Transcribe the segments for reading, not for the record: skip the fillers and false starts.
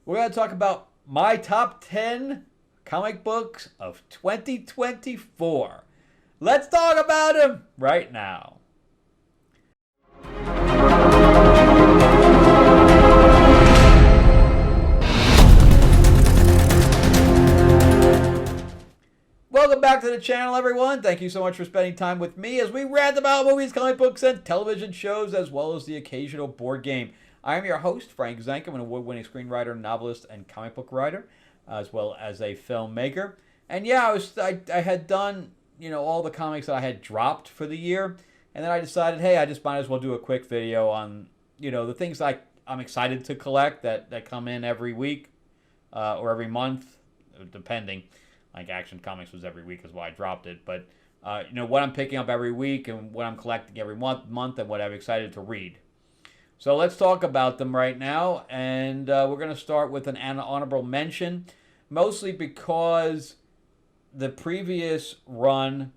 We're going to talk about my top 10 comic books of 2024. Let's talk about them right now. Welcome back to the channel, everyone. Thank you so much for spending time with me as we rant about movies, comic books, and television shows, as well as the occasional board game. I am your host, Frank Zanca. I'm an award-winning screenwriter, novelist, and comic book writer, as well as a filmmaker. And yeah, I had done, all the comics that I had dropped for the year, and then I decided, hey, I just might as well do a quick video on, the things I'm excited to collect that come in every week or every month, depending. Like Action Comics was every week is why I dropped it. But, what I'm picking up every week and what I'm collecting every month and what I'm excited to read. So let's talk about them right now. And we're going to start with an honorable mention. Mostly because the previous run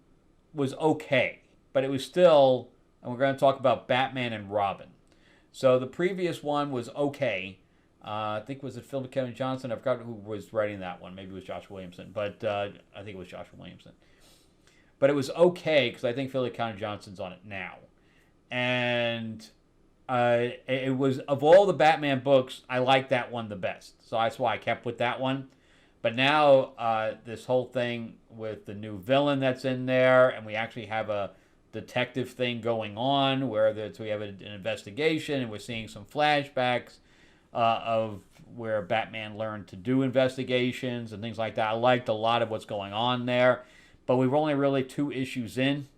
was okay. But it was still, and we're going to talk about Batman and Robin. So the previous one was okay. I think was it Phil Kevin Johnson. I forgot who was writing that one. Maybe it was Josh Williamson, but I think it was Josh Williamson. But it was okay because I think Philip Kevin Johnson's on it now, and it was of all the Batman books, I like that one the best. So that's why I kept with that one. But now this whole thing with the new villain that's in there, and we actually have a detective thing going on where we have an investigation, and we're seeing some flashbacks. Of where Batman learned to do investigations and things like that. I liked a lot of what's going on there, but we were only really 2 issues in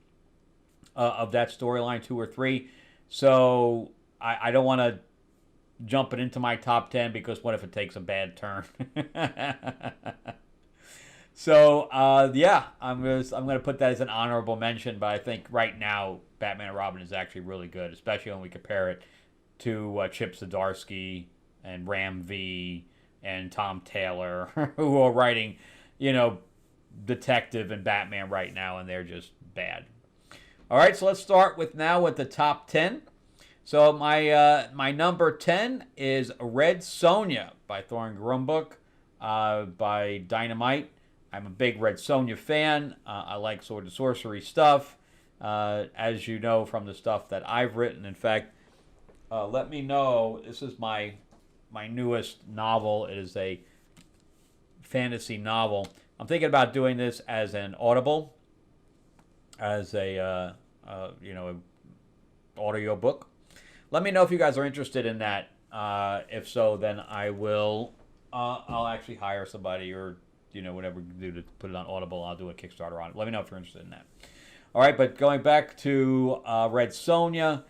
of that storyline, 2 or 3. So I don't want to jump it into my top 10 because what if it takes a bad turn? So yeah, I'm gonna put that as an honorable mention. But I think right now Batman and Robin is actually really good, especially when we compare it to Chip Zdarsky and Ram V and Tom Taylor, who are writing, Detective and Batman right now, and they're just bad. All right, so let's start with the top 10. So my number 10 is Red Sonja by Thorin Grumbook by Dynamite. I'm a big Red Sonja fan. I like sword and sorcery stuff, as you know from the stuff that I've written. In fact, let me know. This is my newest novel. It is a fantasy novel. I'm thinking about doing this as an Audible, as a audio book. Let me know if you guys are interested in that. If so, then I will. I'll actually hire somebody or whatever we do to put it on Audible. I'll do a Kickstarter on it. Let me know if you're interested in that. All right, but going back to Red Sonja.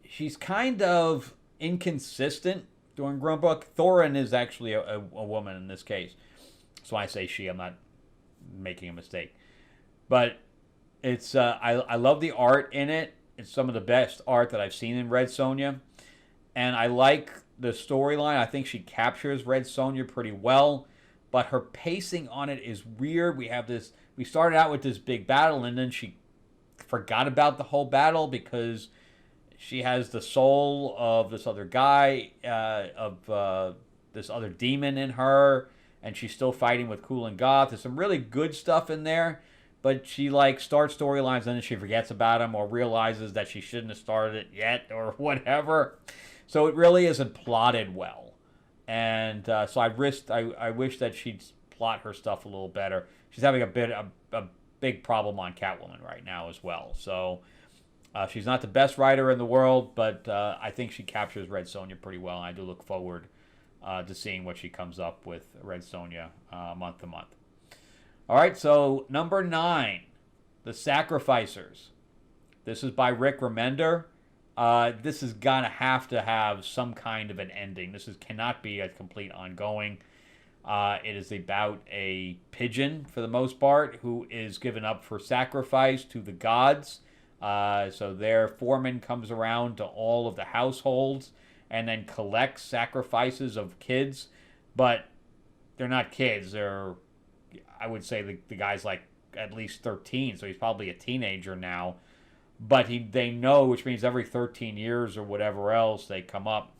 She's kind of inconsistent during Grumbook. Thorin is actually a woman in this case. So when I say she, I'm not making a mistake. But it's I love the art in it. It's some of the best art that I've seen in Red Sonja. And I like the storyline. I think she captures Red Sonja pretty well. But her pacing on it is weird. We started out with this big battle, and then she forgot about the whole battle because she has the soul of this other guy, of this other demon in her, and she's still fighting with Cool Goth. There's some really good stuff in there, but she starts storylines and then she forgets about them or realizes that she shouldn't have started it yet or whatever. So it really isn't plotted well, and so I wish that she'd plot her stuff a little better. She's having a big problem on Catwoman right now as well. So. She's not the best writer in the world, but I think she captures Red Sonja pretty well, and I do look forward to seeing what she comes up with Red Sonja month to month. All right, so number 9, The Sacrificers. This is by Rick Remender. This is going to have some kind of an ending. Cannot be a complete ongoing. It is about a pigeon, for the most part, who is given up for sacrifice to the gods. So their foreman comes around to all of the households and then collects sacrifices of kids. But they're not kids. I would say the guy's like at least 13, so he's probably a teenager now. But they know, which means every 13 years or whatever else, they come up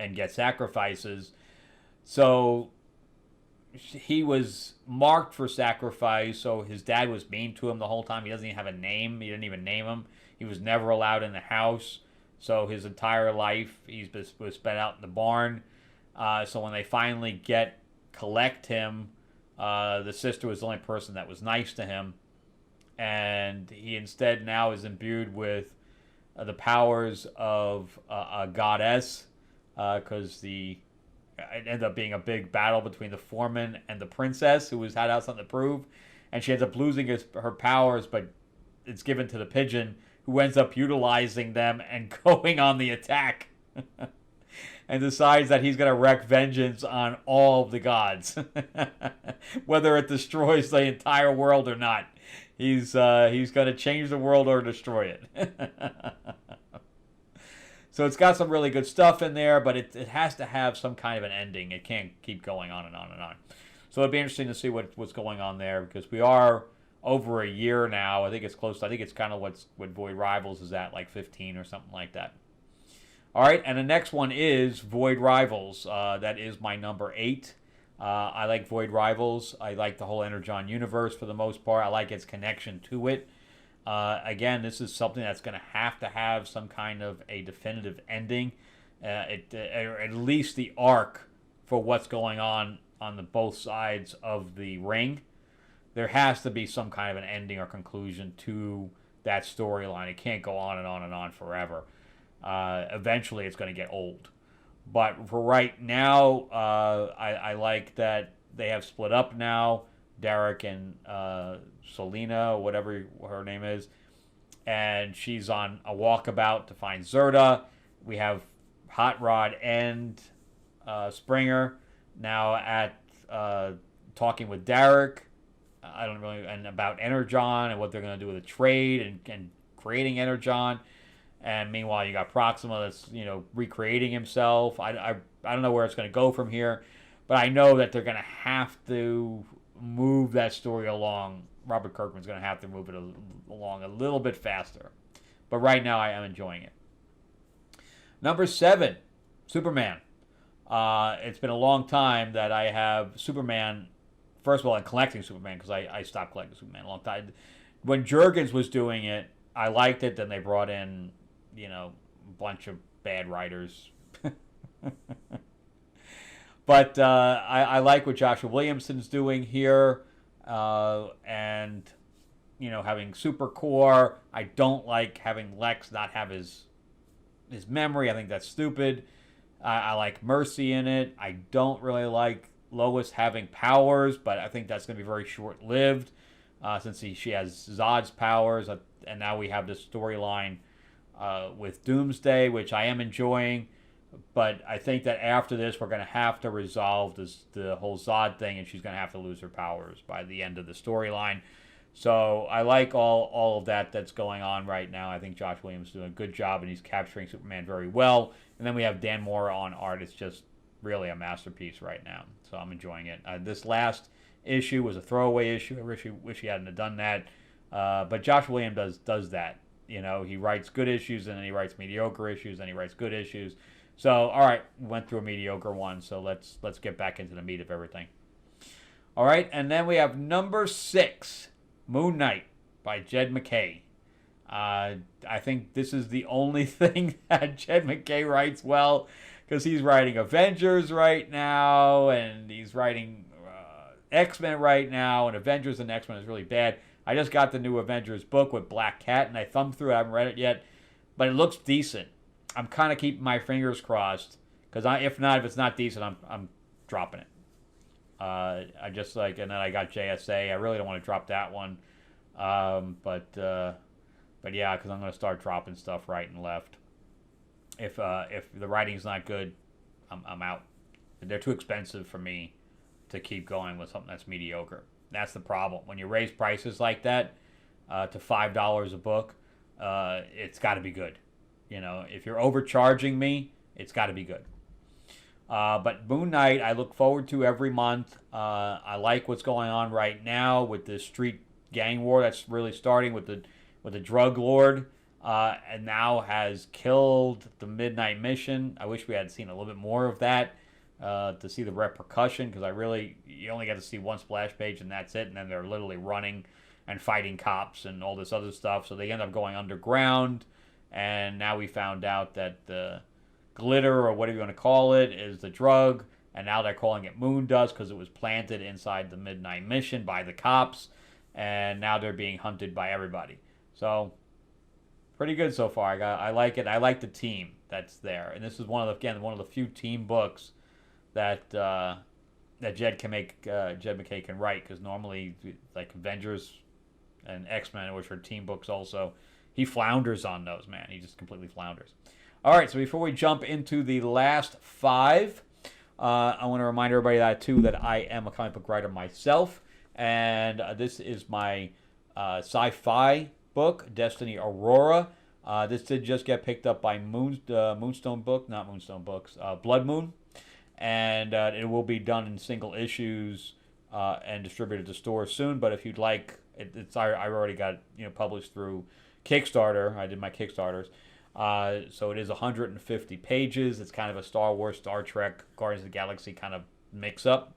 and get sacrifices. So he was marked for sacrifice, so his dad was mean to him the whole time. He doesn't even have a name. He didn't even name him. He was never allowed in the house. So his entire life, was spent out in the barn. So when they finally collect him, the sister was the only person that was nice to him. And he instead now is imbued with the powers of a goddess, because it ended up being a big battle between the foreman and the princess, who had out something to prove, and she ends up losing her powers, but it's given to the pigeon, who ends up utilizing them and going on the attack, and decides that he's going to wreak vengeance on all of the gods, whether it destroys the entire world or not. He's going to change the world or destroy it. So it's got some really good stuff in there, but it has to have some kind of an ending. It can't keep going on and on and on. So it'd be interesting to see what's going on there, because we are over a year now. I think it's close. I think it's kind of what Void Rivals is at, like 15 or something like that. All right, and the next one is Void Rivals. That is my number 8. I like Void Rivals. I like the whole Energon universe for the most part. I like its connection to it. Again, this is something that's going to have some kind of a definitive ending. Or at least the arc for what's going on the both sides of the ring. There has to be some kind of an ending or conclusion to that storyline. It can't go on and on and on forever. Eventually, it's going to get old. But for right now, I like that they have split up now. Derek and Selena, whatever her name is, and she's on a walkabout to find Zerta. We have Hot Rod and Springer now at talking with Derek. And about Energon and what they're going to do with the trade and creating Energon. And meanwhile, you got Proxima that's recreating himself. I don't know where it's going to go from here, but I know that they're going to have to move that story along. Robert Kirkman's going to have to move it along a little bit faster. But right now, I am enjoying it. Number 7, Superman. It's been a long time that I have Superman. First of all, I'm collecting Superman, because I stopped collecting Superman a long time. When Jurgens was doing it, I liked it. Then they brought in, a bunch of bad writers. But I like what Joshua Williamson's doing here, and having Supercore. I don't like having Lex not have his memory. I think that's stupid. I like Mercy in it. I don't really like Lois having powers, but I think that's going to be very short-lived, since she has Zod's powers, and now we have this storyline with Doomsday, which I am enjoying. But I think that after this, we're going to have to resolve the whole Zod thing, and she's going to have to lose her powers by the end of the storyline. So I like all of that's going on right now. I think Josh Williams is doing a good job, and he's capturing Superman very well. And then we have Dan Mora on art. It's just really a masterpiece right now. So I'm enjoying it. This last issue was a throwaway issue. I wish he hadn't have done that. But Josh Williams does that. He writes good issues, and then he writes mediocre issues, and he writes good issues. So, all right, we went through a mediocre one, so let's get back into the meat of everything. All right, and then we have number 6, Moon Knight by Jed MacKay. I think this is the only thing that Jed MacKay writes well, because he's writing Avengers right now, and he's writing X-Men right now, and Avengers and X-Men is really bad. I just got the new Avengers book with Black Cat, and I thumbed through it. I haven't read it yet, but it looks decent. I'm kind of keeping my fingers crossed, because if it's not decent, I'm dropping it. I just and then I got JSA. I really don't want to drop that one, but yeah, because I'm going to start dropping stuff right and left. If the writing's not good, I'm out. They're too expensive for me to keep going with something that's mediocre. That's the problem. When you raise prices like that to $5 a book, it's got to be good. If you're overcharging me, it's got to be good. But Moon Knight, I look forward to every month. I like what's going on right now with the street gang war that's really starting with the drug lord. and now has killed the Midnight Mission. I wish we had seen a little bit more of that to see the repercussion, because you only get to see one splash page and that's it, and then they're literally running and fighting cops and all this other stuff. So they end up going underground, and now we found out that the glitter, or whatever you want to call it, is the drug, and now they're calling it Moondust because it was planted inside the Midnight Mission by the cops, and now they're being hunted by everybody. So pretty good so far. I like it. I like the team that's there, and this is one of the few team books that Jed MacKay can write, because normally, like Avengers and X-Men, which are team books also, he flounders on those, man. He just completely flounders. All right, so before we jump into the last 5, I want to remind everybody that I am a comic book writer myself, and this is my sci-fi book, Destiny Aurora. This did just get picked up by Moonstone Books, Blood Moon, and it will be done in single issues and distributed to stores soon. But if you'd like, I already got published through Kickstarter. I did my Kickstarters. So it is 150 pages. It's kind of a Star Wars, Star Trek, Guardians of the Galaxy kind of mix-up.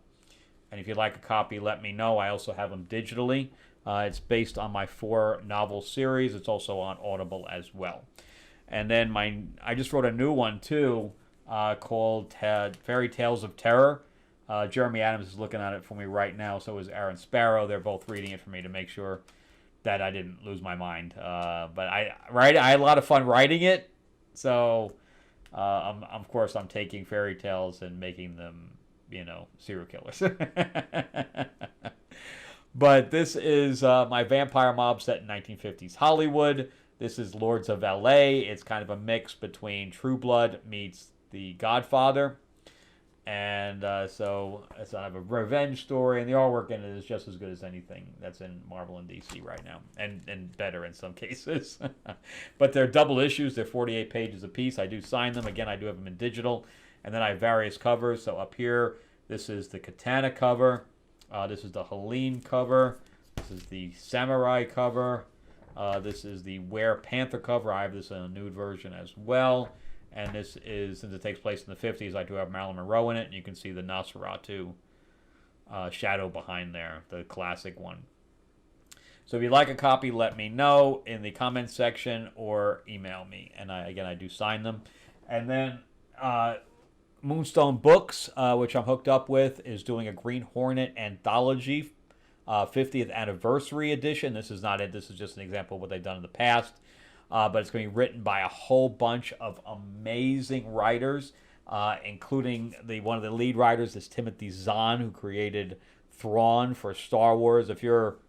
And if you'd like a copy, let me know. I also have them digitally. It's based on my 4-novel series. It's also on Audible as well. And then I just wrote a new one, too, called Fairy Tales of Terror. Jeremy Adams is looking at it for me right now. So is Aaron Sparrow. They're both reading it for me to make sure that I didn't lose my mind. But I had a lot of fun writing it. So, of course, I'm taking fairy tales and making them, serial killers. But this is my vampire mob set in 1950s Hollywood. This is Lords of L.A. It's kind of a mix between True Blood meets The Godfather. And so it's kind of a revenge story, and the artwork in it is just as good as anything that's in Marvel and DC right now, and better in some cases. But they're double issues. They're 48 pages a piece. I do sign them. Again, I do have them in digital. And then I have various covers. So up here, this is the Katana cover. This is the Helene cover. This is the Samurai cover. This is the Were Panther cover. I have this in a nude version as well. And this is, since it takes place in the 50s, I do have Marilyn Monroe in it. And you can see the Nosferatu shadow behind there, the classic one. So if you'd like a copy, let me know in the comments section or email me. And I do sign them. And then Moonstone Books, which I'm hooked up with, is doing a Green Hornet anthology, 50th anniversary edition. This is not it. This is just an example of what they've done in the past. But it's going to be written by a whole bunch of amazing writers, including one of the lead writers is Timothy Zahn, who created Thrawn for Star Wars. If you're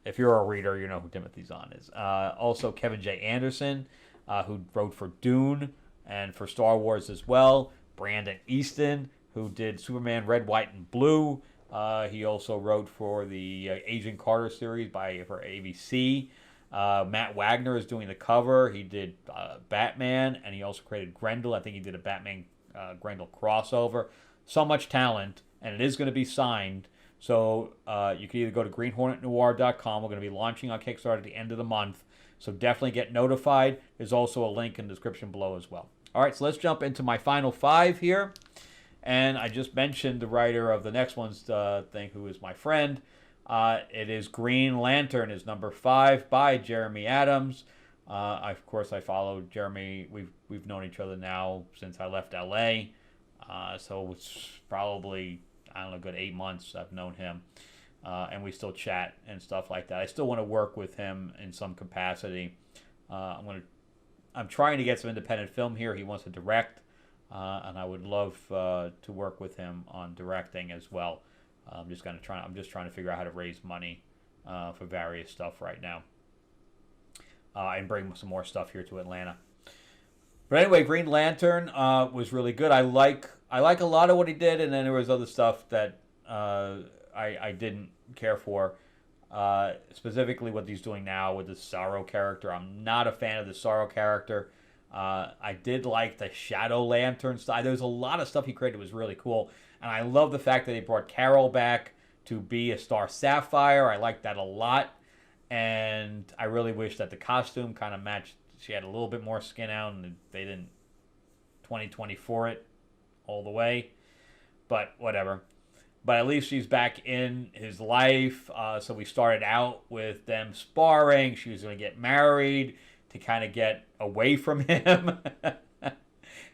a reader, you know who Timothy Zahn is. Also Kevin J. Anderson, who wrote for Dune and for Star Wars as well. Brandon Easton, who did Superman Red, White, and Blue. He also wrote for the Agent Carter series for ABC. Matt Wagner is doing the cover. He did Batman, and he also created Grendel. I think he did a Batman Grendel crossover. So much talent, and it is going to be signed. So you can either go to greenhornetnoir.com. We're going to be launching on Kickstarter at the end of the month. So definitely get notified. There's also a link in the description below as well. All right, so let's jump into my final 5 here. And I just mentioned the writer of the next one's thing, who is my friend. It is Green Lantern, is number 5 by Jeremy Adams. Of course, I followed Jeremy. We've known each other now since I left LA. So it's probably, I don't know, a good 8 months I've known him. And we still chat and stuff like that. I still want to work with him in some capacity. I'm trying to get some independent film here. He wants to direct, and I would love to work with him on directing as well. I'm just trying to figure out how to raise money for various stuff right now, and bring some more stuff here to Atlanta. But anyway, Green Lantern was really good. I like a lot of what he did, and then there was other stuff that I didn't care for. Specifically what he's doing now with the Sorrow character. I'm not a fan of the Sorrow character. I did like the Shadow Lantern style. There's a lot of stuff he created that was really cool. And I love the fact that he brought Carol back to be a Star Sapphire. I like that a lot. And I really wish that the costume kind of matched she had a little bit more skin out, and they didn't 2024 it all the way. But whatever. But at least she's back in his life. So we started out with them sparring. She was going to get married to kind of get away from him.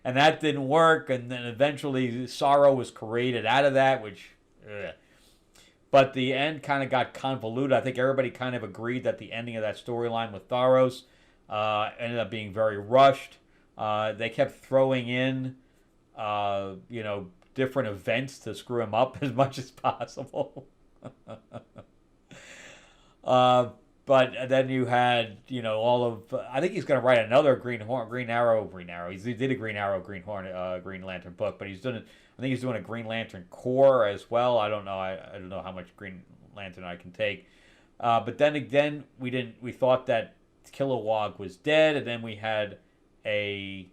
And that didn't work. And then eventually sorrow was created out of that, which... Ugh. But the end kind of got convoluted. I think everybody kind of agreed that the ending of that storyline with Tharos ended up being very rushed. They kept throwing in, different events to screw him up as much as possible. But then you had, all of... I think he's going to write another Green Arrow. He did a Green Arrow, Green Lantern book, but he's doing it. I think he's doing a Green Lantern Corps as well. I don't know. I don't know how much Green Lantern I can take. But then again, we thought that Kilowog was dead, and then we had a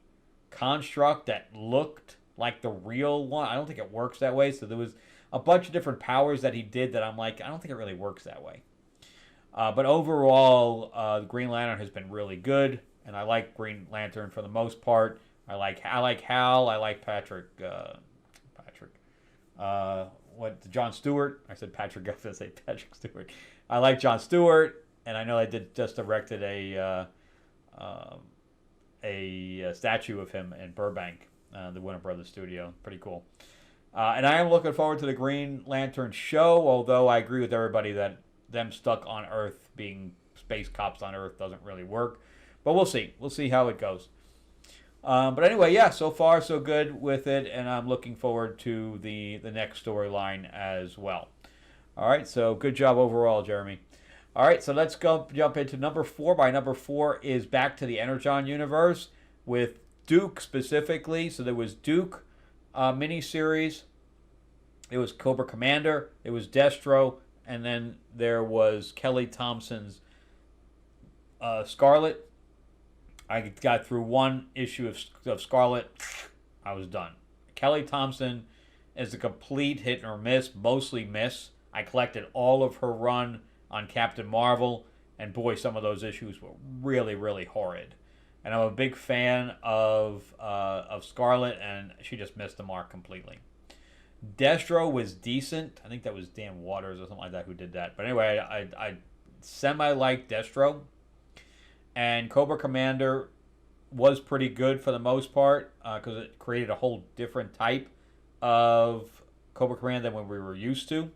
construct that looked like the real one. I don't think it works that way. So there was a bunch of different powers that he did that I'm like, I don't think it really works that way. But overall, Green Lantern has been really good, and I like Green Lantern for the most part. I like Hal. I like Patrick. John Stewart. I said Patrick. I was going to say Patrick Stewart. I like John Stewart, and I know they just directed a statue of him in Burbank, the Warner Brothers studio. Pretty cool. And I am looking forward to the Green Lantern show, although I agree with everybody that them stuck on Earth, being space cops on Earth, doesn't really work. But we'll see. We'll see how it goes. But anyway, yeah, so far so good with it, and I'm looking forward to the next storyline as well. All right, so good job overall, Jeremy. All right, so let's jump into number 4. My number 4 is back to the Energon universe with Duke specifically. So there was Duke miniseries. It was Cobra Commander. It was Destro. And then there was Kelly Thompson's Scarlet. I got through one issue of Scarlet. I was done. Kelly Thompson is a complete hit or miss, mostly miss. I collected all of her run on Captain Marvel, and boy, some of those issues were really, really horrid. And I'm a big fan of Scarlet, and she just missed the mark completely. Destro was decent. I think that was Dan Waters or something like that who did that. But anyway, I semi-liked Destro. And Cobra Commander was pretty good for the most part because it created a whole different type of Cobra Commander than what we were used to.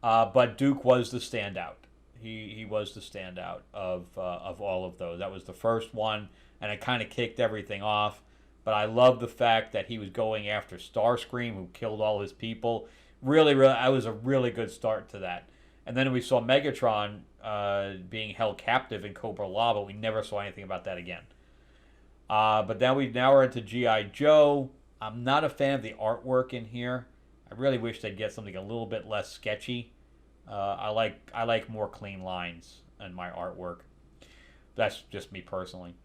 But Duke was the standout. He was the standout of all of those. That was the first one, and it kind of kicked everything off. But I love the fact that he was going after Starscream, who killed all his people. Really, I was a really good start to that. And then we saw Megatron being held captive in Cobra Law, but we never saw anything about that again. But now we're into G.I. Joe. I'm not a fan of the artwork in here. I really wish they'd get something a little bit less sketchy. I like more clean lines in my artwork. That's just me personally.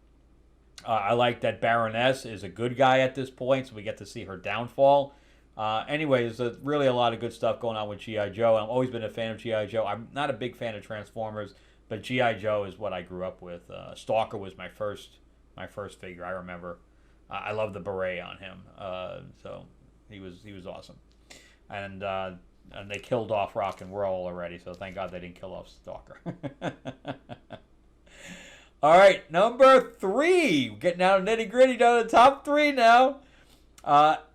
I like that Baroness is a good guy at this point, so we get to see her downfall. Anyway, there's really a lot of good stuff going on with G.I. Joe. I've always been a fan of G.I. Joe. I'm not a big fan of Transformers, but G.I. Joe is what I grew up with. Stalker was my first figure. I remember. I love the beret on him. So he was awesome. And they killed off Rock and Roll already, so thank God they didn't kill off Stalker. All right, number 3. Getting down to nitty-gritty, down to the top 3 now.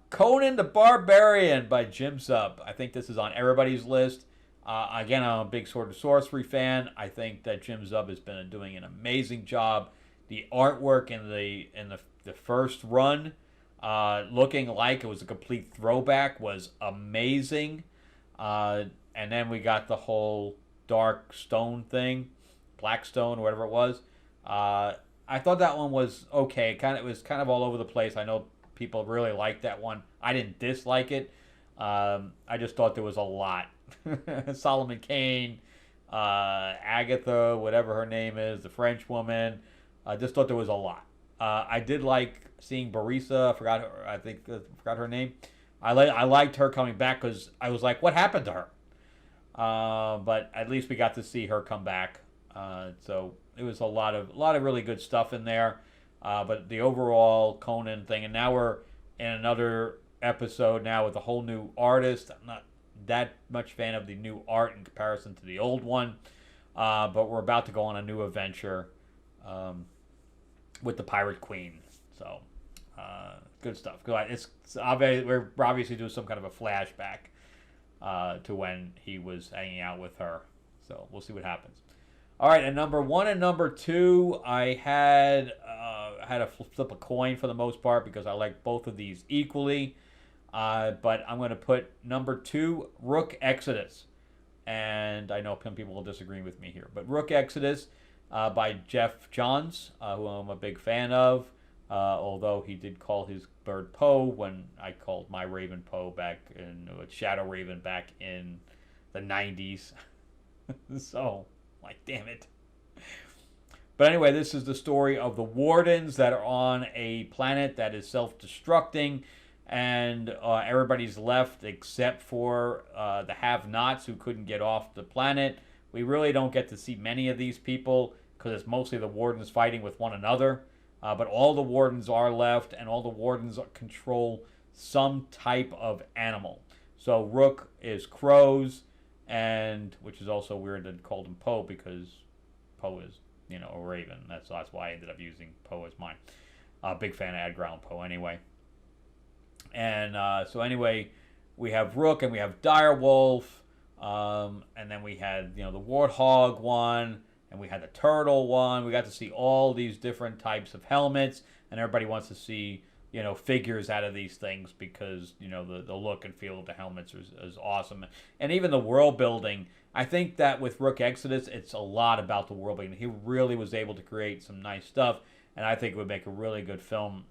Conan the Barbarian by Jim Zub. I think this is on everybody's list. Again, I'm a big Sword and Sorcery fan. I think that Jim Zub has been doing an amazing job. The artwork in the first run, looking like it was a complete throwback, was amazing. And then we got the whole Dark Stone thing, Black Stone, or whatever it was. I thought that one was okay. It was kind of all over the place. I know people really liked that one. I didn't dislike it. I just thought there was a lot. Solomon Kane, Agatha, whatever her name is, the French woman. I just thought there was a lot. I did like seeing Barisa. I forgot her name. I liked her coming back because I was like, what happened to her? But at least we got to see her come back. So it was a lot of really good stuff in there. But the overall Conan thing, and now we're in another episode now with a whole new artist. I'm not that much fan of the new art in comparison to the old one, but we're about to go on a new adventure with the Pirate Queen. So good stuff. It's we're obviously doing some kind of a flashback to when he was hanging out with her. So we'll see what happens. All right, and number 1 and number 2, I had to flip a coin for the most part because I like both of these equally. But I'm going to put number 2, Rook Exodus. And I know some people will disagree with me here. But Rook Exodus by Jeff Johns, who I'm a big fan of. Although he did call his bird Poe when I called my Raven Poe back in Shadow Raven back in the 90s. So, like, damn it. But anyway, this is the story of the Wardens that are on a planet that is self-destructing, and everybody's left except for the have-nots who couldn't get off the planet. We really don't get to see many of these people because it's mostly the Wardens fighting with one another. But all the Wardens are left, and all the Wardens control some type of animal. So Rook is crows, and which is also weird that called him Poe because Poe is, a raven. That's why I ended up using Poe as mine. Big fan of Edgar Allan Poe anyway. And so anyway, we have Rook and we have Direwolf, and then we had the Warthog one, and we had the Turtle one. We got to see all these different types of helmets, and everybody wants to see figures out of these things because the look and feel of the helmets is awesome, and even the world building. I think that with Rook Exodus, it's a lot about the world building. He really was able to create some nice stuff, and I think it would make a really good film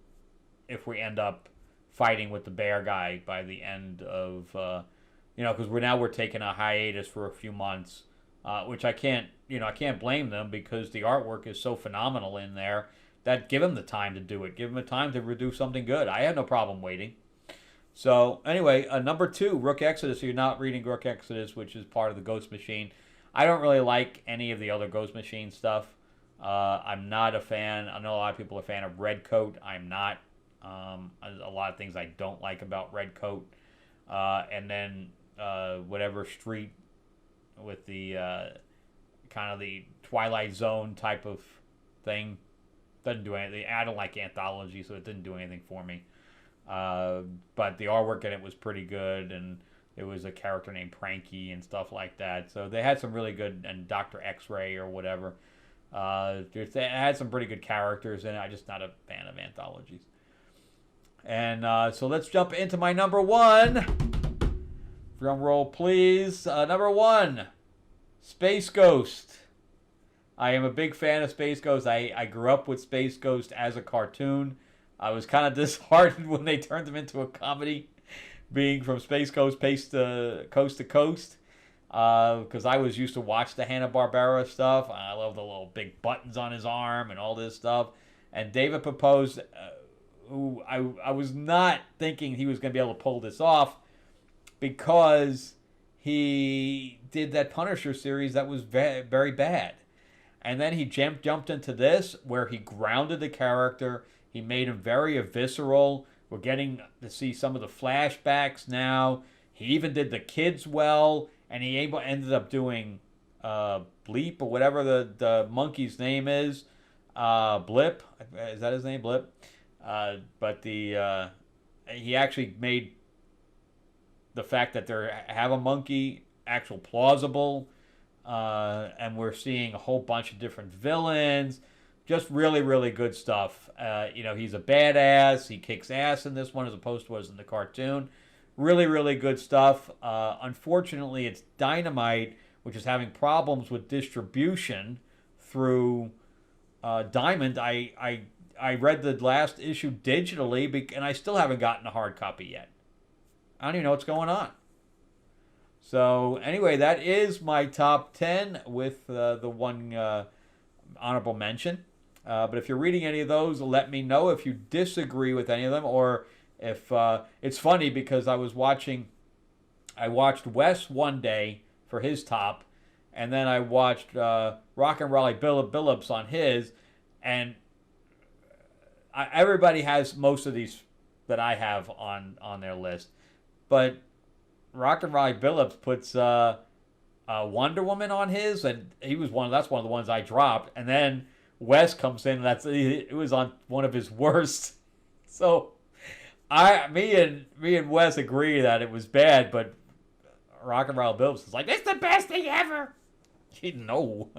if we end up fighting with the bear guy by the end of because we're taking a hiatus for a few months, which I can't blame them because the artwork is so phenomenal in there. That give him the time to do it. Give him the time to do something good. I had no problem waiting. So anyway, number 2, Rook Exodus. So you're not reading Rook Exodus, which is part of the Ghost Machine. I don't really like any of the other Ghost Machine stuff. I'm not a fan. I know a lot of people are a fan of Redcoat. I'm not. A lot of things I don't like about Redcoat. And then whatever Street with the kind of the Twilight Zone type of thing. Doesn't do anything. I don't like anthology, so it didn't do anything for me. But the artwork in it was pretty good, and there was a character named Pranky and stuff like that. So they had some really good, and Dr. X-Ray or whatever. They had some pretty good characters in it. I'm just not a fan of anthologies. And so let's jump into my number 1. Drum roll, please. Number 1, Space Ghost. I am a big fan of Space Ghost. I grew up with Space Ghost as a cartoon. I was kind of disheartened when they turned him into a comedy, being from Space Ghost to coast, because I was used to watch the Hanna-Barbera stuff. I love the little big buttons on his arm and all this stuff. And David proposed, who I was not thinking he was going to be able to pull this off because he did that Punisher series that was very, very bad. And then he jumped into this where he grounded the character. He made him very visceral. We're getting to see some of the flashbacks now. He even did the kids well. And he ended up doing Bleep or whatever the monkey's name is. Blip. Is that his name? Blip? But he actually made the fact that they have a monkey actual plausible. And we're seeing a whole bunch of different villains. Just really, really good stuff. He's a badass. He kicks ass in this one as opposed to what was in the cartoon. Really, really good stuff. Unfortunately, it's Dynamite, which is having problems with distribution through Diamond. I read the last issue digitally, and I still haven't gotten a hard copy yet. I don't even know what's going on. So anyway, that is my top 10 with the one honorable mention. But if you're reading any of those, let me know if you disagree with any of them, or if it's funny because I watched Wes one day for his top, and then I watched Rock and Raleigh Billups on his, and everybody has most of these that I have on their list, but Rock and Raleigh Billups puts Wonder Woman on his, and that's one of the ones I dropped, and then Wes comes in, and it was on one of his worst. So me and Wes agree that it was bad, but Rock and Roll Billups is like, it's the best thing ever. No.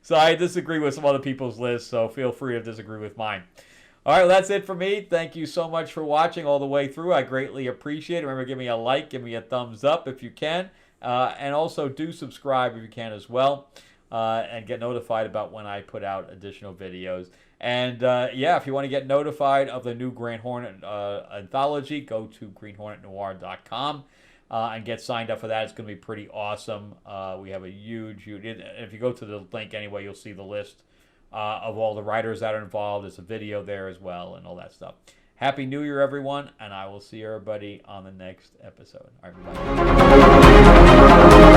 So I disagree with some other people's lists, so feel free to disagree with mine. All right, well, that's it for me. Thank you so much for watching all the way through. I greatly appreciate it. Remember, give me a like, give me a thumbs up if you can. And also do subscribe if you can as well. And get notified about when I put out additional videos. And yeah, if you want to get notified of the new Green Hornet anthology, go to greenhornetnoir.com and get signed up for that. It's going to be pretty awesome. We have a huge, if you go to the link anyway, you'll see the list of all the writers that are involved. There's a video there as well and all that stuff. Happy New Year, everyone, and I will see everybody on the next episode. All right, bye.